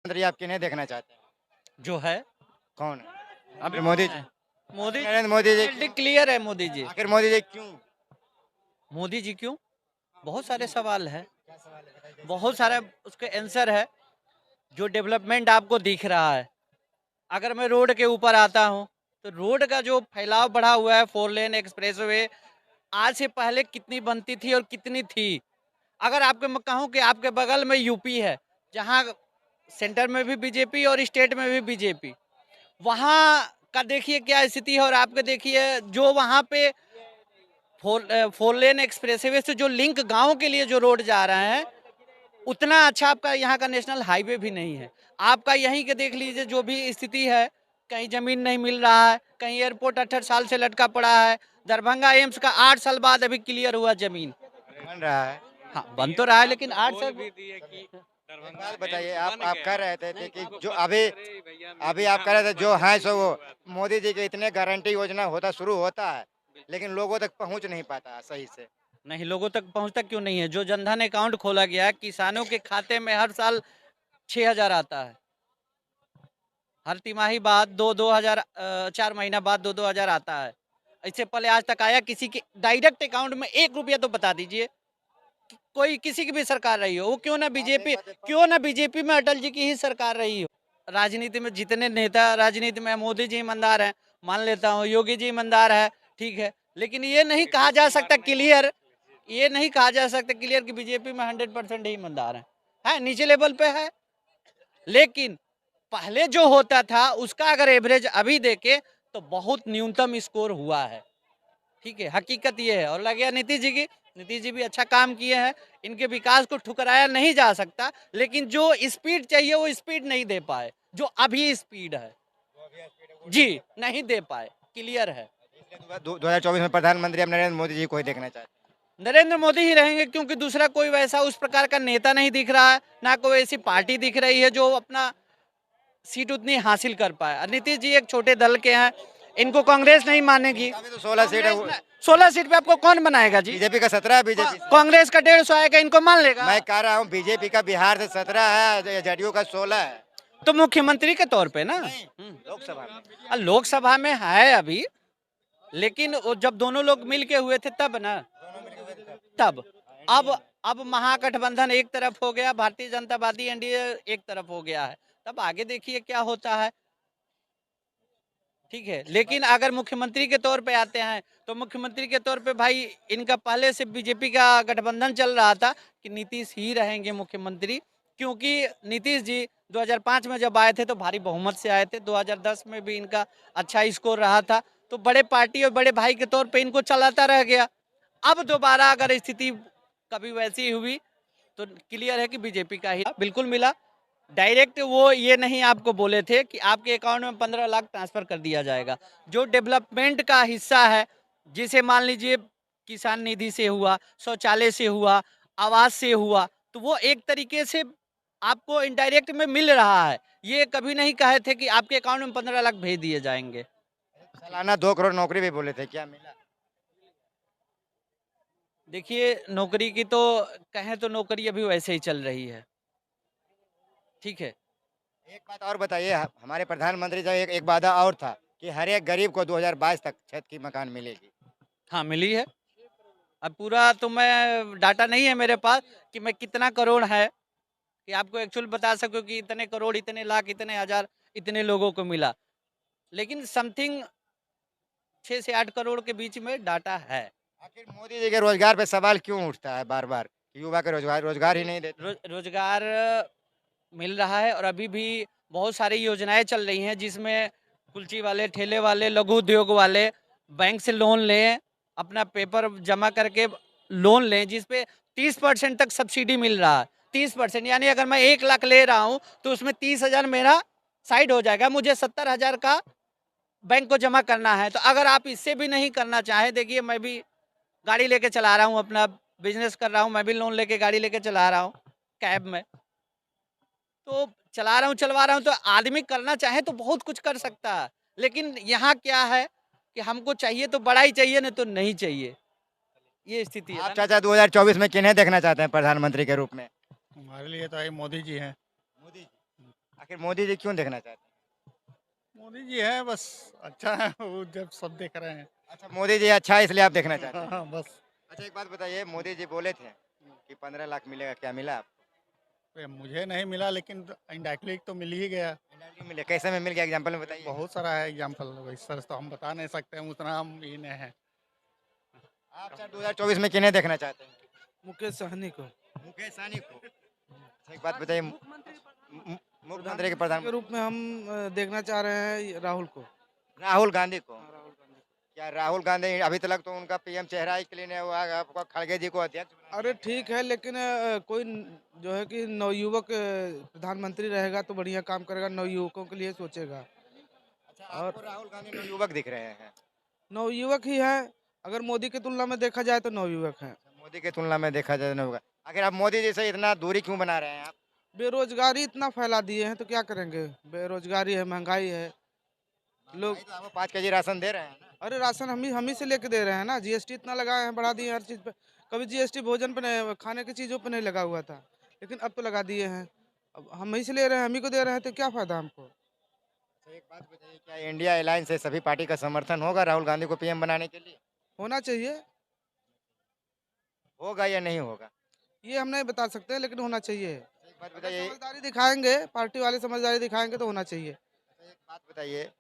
प्रधानमंत्री आप किन्हें देखना चाहते हैं? जो है कौन है? अभी मोदी जी? मोदी नरेंद्र मोदी जी? क्लियर है मोदी जी। आखिर मोदी जी क्यों? मोदी जी क्यों? बहुत सारे सवाल है, बहुत सारा उसके आंसर है। जो डेवलपमेंट आपको दिख रहा है, अगर मैं रोड के ऊपर आता हूँ तो रोड का जो फैलाव बढ़ा हुआ है, 4 लेन एक्सप्रेसवे आज से पहले कितनी बनती थी और कितनी थी। अगर आपके मैं कहूँ कि आपके बगल में यूपी है, जहाँ सेंटर में भी बीजेपी और स्टेट में भी बीजेपी, वहाँ का देखिए क्या स्थिति है। और आपके देखिए जो वहाँ पे 4 लेन एक्सप्रेसवे से जो लिंक गांव के लिए जो रोड जा रहा है, उतना अच्छा आपका यहाँ का नेशनल हाईवे भी नहीं है। आपका यहीं के देख लीजिए जो भी स्थिति है, कहीं जमीन नहीं मिल रहा है, कहीं एयरपोर्ट 68 साल से लटका पड़ा है। दरभंगा एम्स का 8 साल बाद अभी क्लियर हुआ जमीन। बन रहा है। हाँ, बन तो रहा है लेकिन 8 साल एक बात बताइए, आप कह रहे थे कि जो अभी अभी आप कह रहे थे जो है सो वो मोदी जी के इतने गारंटी योजना होता शुरू होता है, लेकिन लोगों तक पहुंच नहीं पाता सही से। नहीं, लोगों तक पहुंचता क्यों नहीं है? जो जनधन अकाउंट खोला गया है, किसानों के खाते में हर साल 6,000 आता है। हर तिमाही बाद दो हजार 4 महीना बाद 2-2 हजार आता है। इससे पहले आज तक आया किसी के डायरेक्ट अकाउंट में 1 रुपया? तो बता दीजिए। कोई किसी की भी सरकार रही हो, वो क्यों ना बीजेपी में अटल जी की ही सरकार रही हो। राजनीति में जितने नेता राजनीति में, मोदी जी ईमानदार हैं, मान लेता हूँ, योगी जी ईमानदार है, ठीक है, लेकिन ये नहीं कहा जा सकता क्लियर, कि बीजेपी में 100% ही ईमानदार है नीचे लेवल पे है। लेकिन पहले जो होता था उसका अगर एवरेज अभी देखे तो बहुत न्यूनतम स्कोर हुआ है। ठीक है, हकीकत ये है। और लग गया नीतीश जी भी अच्छा काम किए हैं, इनके विकास को ठुकराया नहीं जा सकता, लेकिन जो स्पीड चाहिए वो स्पीड नहीं दे पाए, जो अभी स्पीड है जी नहीं दे पाए, क्लियर है। 2024 में प्रधानमंत्री अब नरेंद्र मोदी जी को ही देखना चाहते नरेंद्र मोदी ही रहेंगे, क्योंकि दूसरा कोई वैसा उस प्रकार का नेता नहीं दिख रहा है, ना कोई ऐसी पार्टी दिख रही है जो अपना सीट उतनी हासिल कर पाए। और नीतीश जी एक छोटे दल के हैं, इनको कांग्रेस नहीं मानेगी। हैं। अभी तो 16 सीट है। 16 सीट पे आपको कौन बनाएगा जी? बीजेपी का 17 है। बीजेपी कांग्रेस का 150 आएगा, इनको मान लेगा। मैं कह रहा हूँ बीजेपी का बिहार से 17 है, जदयू का 16 है। तो मुख्यमंत्री के तौर पे ना, लोकसभा में लोकसभा में है अभी, लेकिन वो जब दोनों लोग मिल के हुए थे तब ना, तब अब महागठबंधन एक तरफ हो गया, भारतीय जनता पार्टी एनडीए एक तरफ हो गया है। तब आगे देखिए क्या होता है। ठीक है, लेकिन अगर मुख्यमंत्री के तौर पे आते हैं तो मुख्यमंत्री के तौर पे भाई इनका पहले से बीजेपी का गठबंधन चल रहा था कि नीतीश ही रहेंगे मुख्यमंत्री, क्योंकि नीतीश जी 2005 में जब आए थे तो भारी बहुमत से आए थे, 2010 में भी इनका अच्छा स्कोर रहा था, तो बड़े पार्टी और बड़े भाई के तौर पे इनको चलाता रह गया। अब दोबारा अगर स्थिति कभी वैसी हुई तो क्लियर है कि बीजेपी का ही बिल्कुल मिला। डायरेक्ट वो ये नहीं आपको बोले थे कि आपके अकाउंट में 15 लाख ट्रांसफर कर दिया जाएगा। जो डेवलपमेंट का हिस्सा है, जिसे मान लीजिए किसान निधि से हुआ, शौचालय से हुआ, आवास से हुआ, तो वो एक तरीके से आपको इनडायरेक्ट में मिल रहा है। ये कभी नहीं कहे थे कि आपके अकाउंट में 15 लाख भेज दिए जाएंगे। सालाना 2 करोड़ नौकरी भी बोले थे, क्या मिला? देखिए, नौकरी की तो कहें तो नौकरी अभी वैसे ही चल रही है। ठीक है। एक बात और बताइए, हमारे प्रधानमंत्री का एक वादा और था कि हर एक गरीब को 2022 तक छत की मकान मिलेगी। हाँ, मिली है। अब पूरा तो मैं डाटा नहीं है मेरे पास कि मैं कितना करोड़ है कि आपको एक्चुअल बता सकूं कि इतने करोड़, इतने लाख, इतने हजार, इतने लोगों को मिला, लेकिन समथिंग 6 से 8 करोड़ के बीच में डाटा है। आखिर मोदी जी के रोजगार पे सवाल क्यों उठता है बार बार? युवा के रोजगार रोजगार ही नहीं देते। रोजगार मिल रहा है और अभी भी बहुत सारी योजनाएं चल रही हैं, जिसमें कुल्ची वाले, ठेले वाले, लघु उद्योग वाले बैंक से लोन लें, अपना पेपर जमा करके लोन लें, जिसपे 30% तक सब्सिडी मिल रहा है। 30%, यानी अगर मैं 1 लाख ले रहा हूं तो उसमें 30,000 मेरा साइड हो जाएगा, मुझे 70,000 का बैंक को जमा करना है। तो अगर आप इससे भी नहीं करना चाहे, देखिए मैं भी गाड़ी लेके चला रहा हूँ, अपना बिजनेस कर रहा हूँ, मैं भी लोन लेके गाड़ी लेके चला रहा हूँ कैब में, तो चलवा रहा हूँ, तो आदमी करना चाहे तो बहुत कुछ कर सकता है, लेकिन यहाँ क्या है कि हमको चाहिए तो बड़ा ही चाहिए, नहीं तो नहीं चाहिए, ये स्थिति है आप ना। चाचा 2024 में किन्हें देखना चाहते हैं प्रधानमंत्री के रूप में? हमारे लिए तो ये मोदी जी हैं। मोदी जी। आखिर मोदी जी क्यों देखना चाहते हैं? मोदी जी है बस, अच्छा है वो, जब सब देख रहे हैं। अच्छा, मोदी जी अच्छा है इसलिए आप देखना चाहते हैं। हाँ बस। अच्छा, एक बात बताइए, मोदी जी बोले थे कि 15 लाख मिलेगा, क्या मिला आपको? ये मुझे नहीं मिला, लेकिन इनडायरेक्टली तो मिल ही गया। Indirectly मिले, कैसे में मिल गया, एग्जाम्पल में बताइए। बहुत सारा है एग्जाम्पल, इस तरह से तो हम बता नहीं सकते हैं, उतना हम ये नहीं है। आप सर 2024 में किन्हें देखना चाहते हैं? मुकेश सहनी को मुकेश सहनी को। अच्छा, एक बात बताइए, मुख्यमंत्री के के प्रधान रूप में हम देखना चाह रहे हैं राहुल को। राहुल गांधी को। राहुल गांधी। क्या राहुल गांधी अभी तक तो उनका पीएम चेहरा ही क्लीन है, वो आपको खड़गे जी को अध्यक्ष बना अरे दिया। ठीक है, लेकिन कोई जो है कि नवयुवक प्रधानमंत्री रहेगा तो बढ़िया काम करेगा, नवयुवकों के लिए सोचेगा। अच्छा, आपको राहुल गांधी युवक दिख रहे हैं? नवयुवक ही है, अगर मोदी की तुलना में देखा जाए तो नवयुवक है। मोदी की तुलना में देखा जाए तो आखिर आप मोदी जी से इतना दूरी क्यों बना रहे हैं आप? बेरोजगारी इतना फैला दिए हैं तो क्या करेंगे, बेरोजगारी है, महंगाई है। लोग भाई तो आपको 5 केजी राशन दे रहे हैं ना। अरे राशन हम ही से लेके दे रहे हैं ना, जीएसटी इतना लगाए हैं, बढ़ा दिए हैं हर चीज़ पे। कभी जीएसटी भोजन पे नहीं, खाने की चीज़ों पे नहीं लगा हुआ था, लेकिन अब तो लगा दिए हैं। अब हम ही से ले रहे हैं, हम ही को दे रहे हैं, तो क्या फायदा हमको। तो एक बात बताइए, क्या इंडिया अलायंस से सभी पार्टी का समर्थन होगा राहुल गांधी को पीएम बनाने के लिए? होना चाहिए, होगा या नहीं होगा? ये हम नहीं बता सकते, लेकिन होना चाहिए। एक बात अगर बताइए, समझदारी दिखाएंगे, पार्टी वाले समझदारी दिखाएंगे तो होना चाहिए। एक बात बताइए,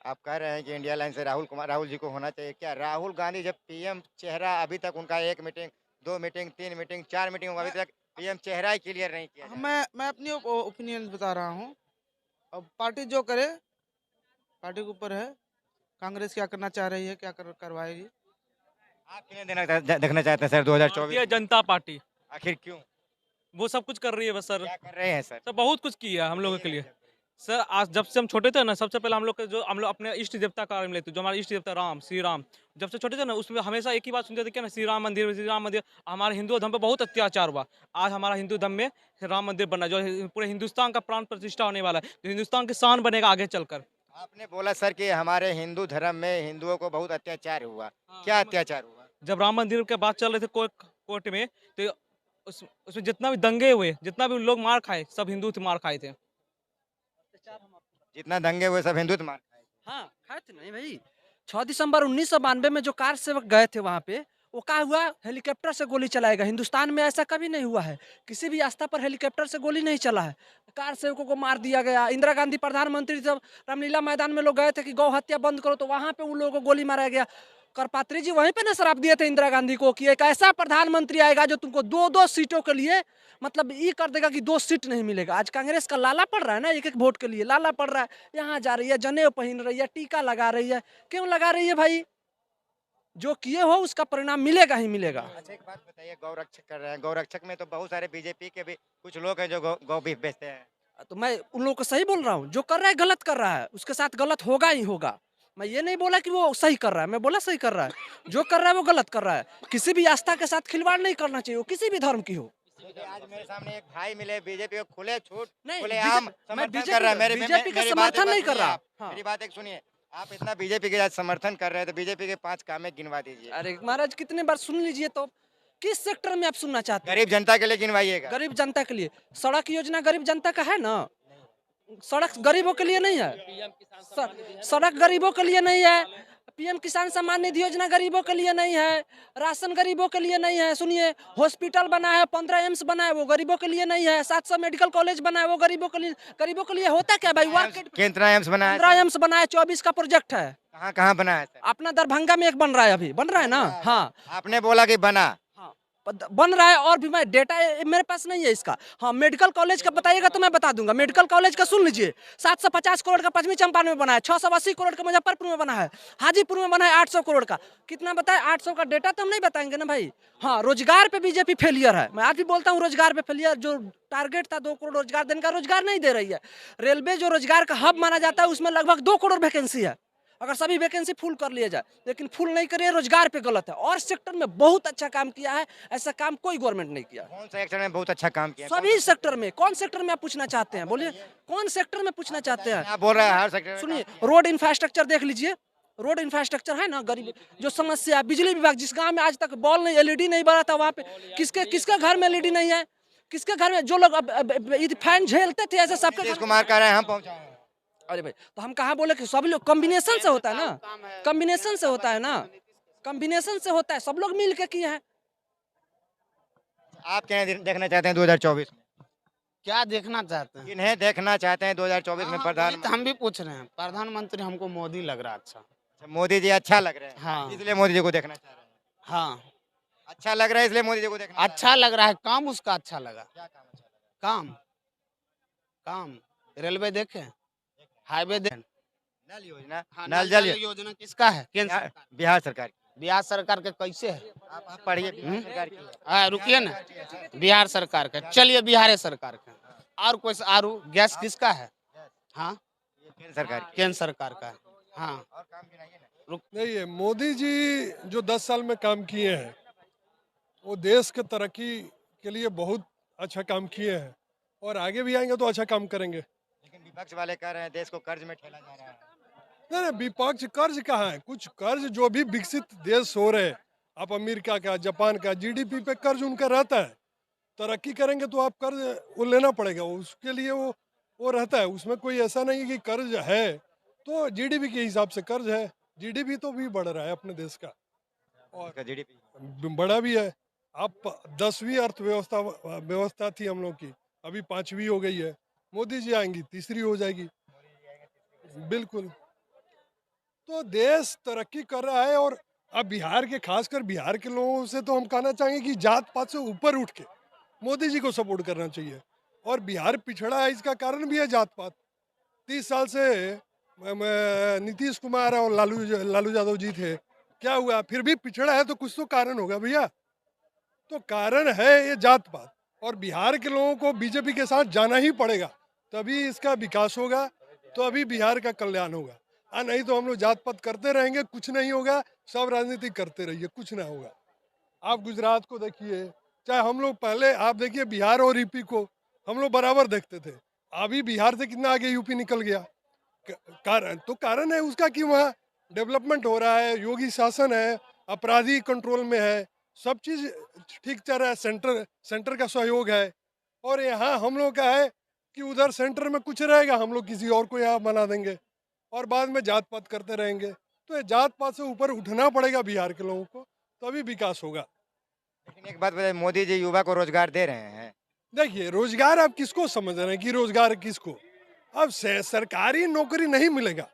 आप कह रहे हैं कि इंडिया अलायंस से राहुल जी को होना चाहिए, क्या राहुल गांधी जब पीएम चेहरा अभी तक उनका 1 मीटिंग, 2 मीटिंग, 3 मीटिंग, 4 मीटिंग अभी तक पीएम चेहरा ही क्लियर नहीं किया जा रहा है। मैं अपनी ओपिनियन बता रहा हूँ। अब पार्टी जो करे, पार्टी के ऊपर है। कांग्रेस क्या करना चाह रही है, क्या करवाएगी। आप किन्हें देखना चाहते हैं सर 2024? भारतीय जनता पार्टी आखिर क्यों? वो सब कुछ कर रही है बस सर। क्या कर रहे हैं सर? सर बहुत कुछ किया हम लोगों के लिए सर। आज जब से हम छोटे थे ना, सबसे पहले हम लोग अपने इष्ट देवता का लेते, जो हमारे इष्ट देवता राम, श्री राम, जब से छोटे थे ना, उसमें हमेशा एक ही बात सुनते थे क्या ना, श्री राम मंदिर, श्री राम मंदिर। हमारे हिंदू धर्म पे बहुत अत्याचार हुआ। आज हमारा हिंदू धर्म में राम मंदिर बनना, जो पूरे हिंदुस्तान का प्राण प्रतिष्ठा होने वाला है, जो हिंदुस्तान की शान बनेगा आगे चलकर। आपने बोला सर कि हमारे हिंदू धर्म में हिंदुओं को बहुत अत्याचार हुआ, क्या अत्याचार हुआ? जब राम मंदिर के बात चल रहे थे कोर्ट में, तो उसमें जितना भी दंगे हुए, जितना भी लोग मार खाए, सब हिंदू थे मार खाए थे। जितना दंगे हुए सब हिंदू मार खाए। हाँ, खाए थे नहीं भाई। 6 दिसंबर 1992 में जो कार सेवक गए थे वहाँ पे, वो क्या हुआ, हेलीकॉप्टर से गोली चलाएगा। हिंदुस्तान में ऐसा कभी नहीं हुआ है, किसी भी आस्था पर हेलीकॉप्टर से गोली नहीं चला है। कार सेवकों को मार दिया गया। इंदिरा गांधी प्रधानमंत्री जब रामलीला मैदान में लोग गए थे कि गौ हत्या बंद करो, तो वहाँ पे उन लोगों को गोली मारा गया। करपात्री जी वहीं पे ना शराब दिए थे इंदिरा गांधी को कि एक ऐसा प्रधानमंत्री आएगा जो तुमको 2-2 सीटों के लिए मतलब ये कर देगा कि 2 सीट नहीं मिलेगा। आज कांग्रेस का लाला पड़ रहा है ना, एक वोट के लिए लाला पड़ रहा है। यहाँ जा रही है, जनेऊ पहन रही है, टीका लगा रही है। क्यों लगा रही है भाई? जो किए हो उसका परिणाम मिलेगा ही मिलेगा। अच्छा, एक बात बताइए, गौरक्षक कर रहे हैं, गौरक्षक में तो बहुत सारे बीजेपी के भी कुछ लोग हैं जो गौ बीफ बेचते हैं। तो मैं उन लोगों को सही बोल रहा हूँ, जो कर रहा है गलत कर रहा है, उसके साथ गलत होगा ही होगा। मैं ये नहीं बोला कि वो सही कर रहा है, मैं बोला सही कर रहा है। जो कर रहा है वो गलत कर रहा है। किसी भी आस्था के साथ खिलवाड़ नहीं करना चाहिए, वो किसी भी धर्म की हो। आज मेरे सामने एक भाई मिले बीजेपी को खुले छूट नहीं, खुले आम मैं समर्थन कर रहा है। बीजेपी का समर्थन नहीं कर रहा। हाँ। मेरी बात एक सुनिए, आप इतना बीजेपी के आज समर्थन कर रहे हैं तो बीजेपी के 5 कामें गिनवा दीजिए। अरे महाराज कितने बार सुन लीजिए, तो किस सेक्टर में आप सुनना चाहते हैं? गरीब जनता के लिए गिनवाइएगा। गरीब जनता के लिए सड़क योजना गरीब जनता का है ना। सड़क गरीबों के लिए नहीं है, सड़क गरीबों के लिए नहीं है। पीएम किसान सम्मान निधि योजना गरीबों के लिए नहीं है। राशन गरीबों के लिए नहीं है। सुनिए, हॉस्पिटल बना है, 15 एम्स बना है, वो गरीबों के लिए नहीं है। 700 मेडिकल कॉलेज बना है, वो गरीबों के लिए। गरीबों के लिए होता क्या भाई? कितना एम्स बना है? 15 एम्स बना है, 24 का प्रोजेक्ट है। कहाँ कहाँ बना है सर? अपना दरभंगा में एक बन रहा है, अभी बन रहा है ना। हाँ, आपने बोला कि बना, हाँ बन रहा है। और भी मैं डेटा मेरे पास नहीं है इसका। हाँ, मेडिकल कॉलेज का बताइएगा तो मैं बता दूंगा। मेडिकल कॉलेज का सुन लीजिए, 750 करोड़ का पश्चिमी चंपारण में बना है, 680 करोड़ का मुजफ्फरपुर में बना है, हाजीपुर में बना है 800 करोड़ का। कितना बताए? 800 का डेटा तो हम नहीं बताएंगे ना भाई। हाँ, रोजगार पे बीजेपी फेलियर है। मैं आज भी बोलता हूँ रोजगार पे फेलियर। जो टारगेट था 2 करोड़ रोजगार देने का, रोजगार नहीं दे रही है। रेलवे जो रोजगार का हब माना जाता है, उसमें लगभग 2 करोड़ वैकेंसी है। अगर सभी वैकेंसी फुल कर लिया जाए, लेकिन फुल नहीं करिए, रोजगार पे गलत है। और सेक्टर में बहुत अच्छा काम किया है, ऐसा काम कोई गवर्नमेंट नहीं किया। कौन सा सेक्टर में बहुत अच्छा काम किया? सभी सेक्टर में। कौन सेक्टर में आप पूछना चाहते हैं? बोलिए, कौन सेक्टर में पूछना चाहते हैं? आप बोल रहे हैं हर सेक्टर में। सुनिए, रोड इंफ्रास्ट्रक्चर देख लीजिए। रोड इंफ्रास्ट्रक्चर है ना, गरीब जो समस्या। बिजली विभाग, जिस गांव में आज तक बॉल नहीं, एलईडी नहीं बना था, वहाँ पे किसके घर में एलईडी नहीं है? किसके घर में जो लोग फैन झेलते थे ऐसे सबके नीतीश घर कुमार कह रहे हैं हम पहुंचाए हैं। अरे भाई तो हम कहाँ बोले कि सब लोग कॉम्बिनेशन से होता है ना, कॉम्बिनेशन से होता है ना, कॉम्बिनेशन से होता है, सब लोग मिल के किए हैं। आप क्या देखना चाहते हैं 2024 में? क्या देखना चाहते हैं? किन्हें देखना चाहते हैं 2024 में हाँ, प्रधान? वही तो हम भी पूछ रहे हैं। प्रधानमंत्री हमको मोदी लग रहा है अच्छा। मोदी जी अच्छा लग रहे हैं, हाँ इसलिए मोदी जी को देखना चाह रहे हैं। हाँ अच्छा लग रहा है इसलिए मोदी जी को देखना चाह रहे अच्छा लग रहा है, काम उसका अच्छा लगा। हैं। क्या काम अच्छा लगा? काम काम रेलवे देखे, हाईवे देखे। नल योजना, हाँ, नल जल योजना किसका है? केंद्र बिहार सरकार। बिहार सरकार की। बिहार सरकार के कैसे है? आप पढ़िए बिहार सरकार की है। रुकिए ना, बिहार सरकार का चलिए, बिहार सरकार का। और कोई आरू गैस किसका है? हाँ ये केंद्र सरकार की। केंद्र सरकार का है। हाँ और काम गिनाइए ना। नहीं है, मोदी जी जो 10 साल में काम किए हैं वो देश के तरक्की के लिए बहुत अच्छा काम किए हैं और आगे भी आएंगे तो अच्छा काम करेंगे। लेकिन विपक्ष वाले कह रहे हैं देश को कर्ज में ठेला जा रहा है। नहीं नहीं, विपक्ष कर्ज कहाँ है? कुछ कर्ज जो भी विकसित देश हो रहे हैं, आप अमेरिका का, जापान का, जीडीपी पे कर्ज उनका रहता है। तरक्की करेंगे तो आप कर्ज वो लेना पड़ेगा, उसके लिए वो रहता है। उसमें कोई ऐसा नहीं कि कर्ज है तो जीडीपी के हिसाब से कर्ज है। जीडीपी तो भी बढ़ रहा है अपने देश का और उसका जीडीपी बड़ा भी है। अब 10वीं व्यवस्था थी हम लोग की, अभी 5वीं हो गई है। मोदी जी आएंगी 3री हो जाएगी। बिल्कुल, तो देश तरक्की कर रहा है। और अब बिहार के, खासकर बिहार के लोगों से तो हम कहना चाहेंगे कि जात पात से ऊपर उठ के मोदी जी को सपोर्ट करना चाहिए। और बिहार पिछड़ा है, इसका कारण भी है जात पात। 30 साल से नीतीश कुमार और लालू यादव जी थे, क्या हुआ? फिर भी पिछड़ा है तो कुछ तो कारण होगा भैया। तो कारण है ये जात पात। और बिहार के लोगों को बीजेपी के साथ जाना ही पड़ेगा, तभी इसका विकास होगा, तो अभी बिहार का कल्याण होगा। नहीं तो हम लोग जात पात करते रहेंगे, कुछ नहीं होगा। सब राजनीति करते रहिए, कुछ ना होगा। आप गुजरात को देखिए, चाहे हम लोग पहले, आप देखिए बिहार और यूपी को हम लोग बराबर देखते थे। अभी बिहार से कितना आगे यूपी निकल गया। कारण है उसका कि वहाँ डेवलपमेंट हो रहा है, योगी शासन है, अपराधी कंट्रोल में है, सब चीज़ ठीक चल रहा है, सेंटर का सहयोग है। और यहाँ हम लोग का है कि उधर सेंटर में कुछ रहेगा, हम लोग किसी और को यहाँ बना देंगे और बाद में जात पात करते रहेंगे। तो ये जात पात से ऊपर उठना पड़ेगा बिहार के लोगों को, तभी विकास होगा। लेकिन एक बात बताइए, मोदी जी युवा को रोजगार दे रहे हैं। देखिए, रोजगार आप किसको समझ रहे हैं कि रोजगार किसको? अब सरकारी नौकरी नहीं मिलेगा,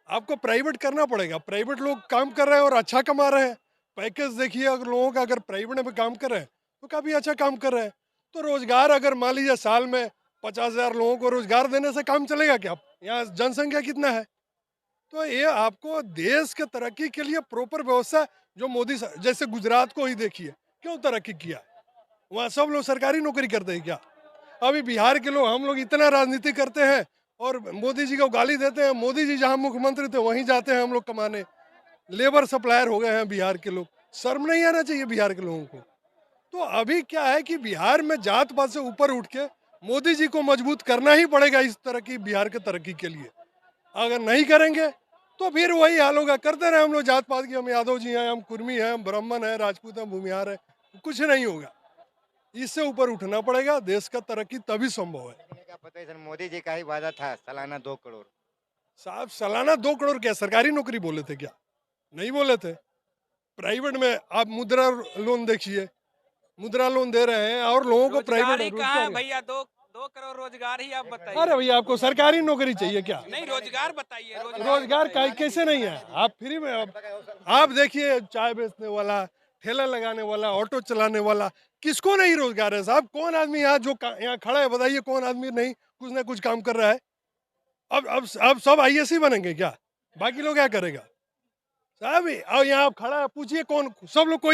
आपको प्राइवेट करना पड़ेगा। प्राइवेट लोग काम कर रहे हैं और अच्छा कमा रहे हैं। पैकेज देखिए, अगर लोगों का अगर प्राइवेट में काम कर रहे हैं तो काफ़ी अच्छा काम कर रहे हैं। तो रोजगार अगर मान लीजिए साल में 50,000 लोगों को रोजगार देने से काम चलेगा क्या? यहाँ जनसंख्या कितना है? तो ये आपको देश के तरक्की के लिए प्रॉपर व्यवस्था, जो मोदी जैसे गुजरात को ही देखिए, क्यों तरक्की किया? वहाँ सब लोग सरकारी नौकरी करते हैं क्या? अभी बिहार के लोग, हम लोग इतना राजनीति करते हैं और मोदी जी को गाली देते हैं। मोदी जी जहाँ मुख्यमंत्री थे वहीं जाते हैं हम लोग कमाने। लेबर सप्लायर हो गए हैं बिहार के लोग। शर्म नहीं आना चाहिए बिहार के लोगों को। तो अभी क्या है कि बिहार में जात पात से ऊपर उठ के मोदी जी को मजबूत करना ही पड़ेगा इस तरक्की, बिहार के तरक्की के लिए। अगर नहीं करेंगे तो फिर वही हाल होगा। करते रहे हम लोग जात पात की, हम यादव जी हैं, हम कुर्मी हैं, हम ब्राह्मण हैं, राजपूत हैं, भूमिहार हैं, कुछ नहीं होगा। इससे ऊपर उठना पड़ेगा, देश का तरक्की तभी संभव है। लेकिन क्या पता है सर, मोदी जी का ही वादा था सालाना 2 करोड़। साहब, सालाना 2 करोड़ क्या सरकारी नौकरी बोले थे क्या? नहीं बोले थे। प्राइवेट में आप मुद्रा लोन देखिए, मुद्रा लोन दे रहे हैं और लोगों को प्राइवेट भैया 2 करोड़ रोजगार ही आप बताइए। अरे भैया, आपको सरकारी नौकरी चाहिए क्या? नहीं, रोजगार बताइए। रोजगार कैसे नहीं है? आप फ्री में, आप देखिए, चाय बेचने वाला, ठेला लगाने वाला, ऑटो चलाने वाला, किसको नहीं रोजगार है साहब? कौन आदमी यहाँ जो यहाँ खड़ा है, बताइए कौन आदमी नहीं कुछ ना कुछ काम कर रहा है? अब सब आईएएस ही बनेंगे क्या? बाकी लोग क्या करेगा साहब? और यहाँ आप खड़ा है, पूछिए कौन, सब लोग कोई